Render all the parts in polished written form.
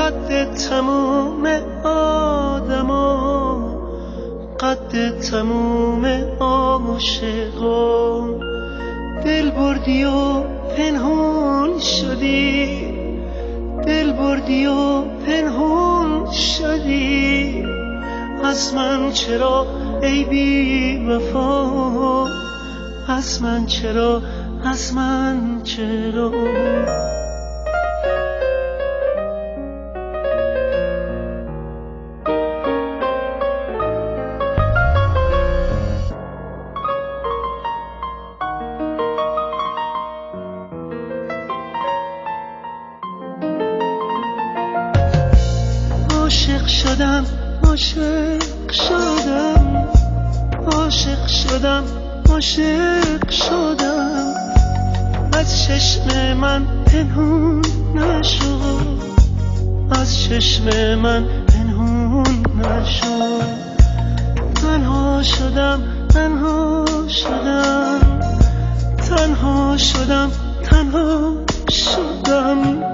قد تموم آدما، قد تموم عاشقا. دل بردی و پنهون شدی، دل بردی و پنهون شدی. از من چرا ای بی وفا، از من چرا، از من چرا. عاشق شدم، عاشق شدم، عاشق شدم، عاشق شدم. از چشم من پنهون نشد، از چشم من پنهون نشد. تنها شدم، تنها شدم، تنها شدم، تنها شدم.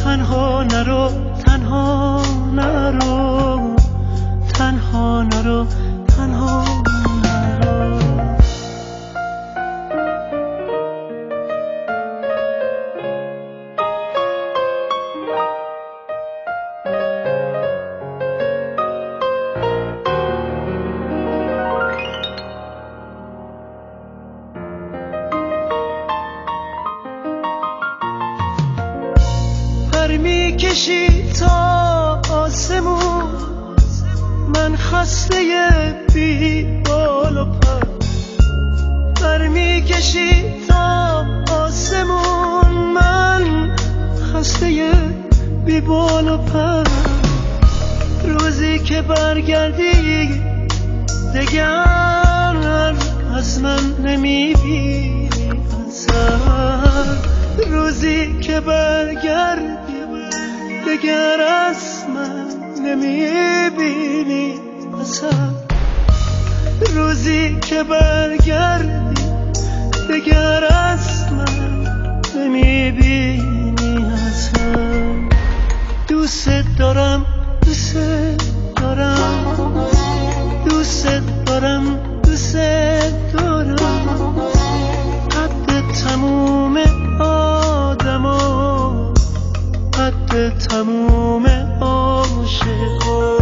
تنها نرو، تنها نرو، تنها نرو، تنها نرو. پر میکشی تا آسمون، من خسته بی بال و پر. پر میکشی تا آسمون، من خسته بی بال و پر. روزی که برگردی دگر از من نمیبینی اثر. روزی که برگردی دگر از من نمیبینی اثر. روزی که برگردی دگر از من نمیبینی اثر. دوست دارم، دوست دارم، دوست دارم، دوست دارم. قد تموم آدما، قد تموم عاشقا.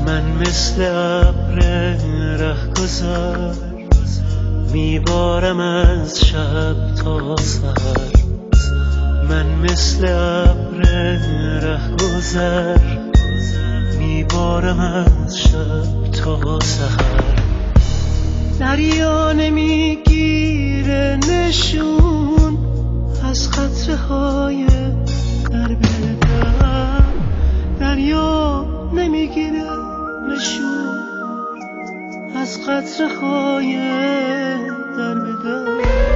من مثل ابر رهگذر میبارم از شب تا سحر. من مثل ابر رهگذر میبارم از شب تا سحر. دریا نمیگیره نشون از قطره های در به در. دریا نمیگیره نشون از قطره های در به در.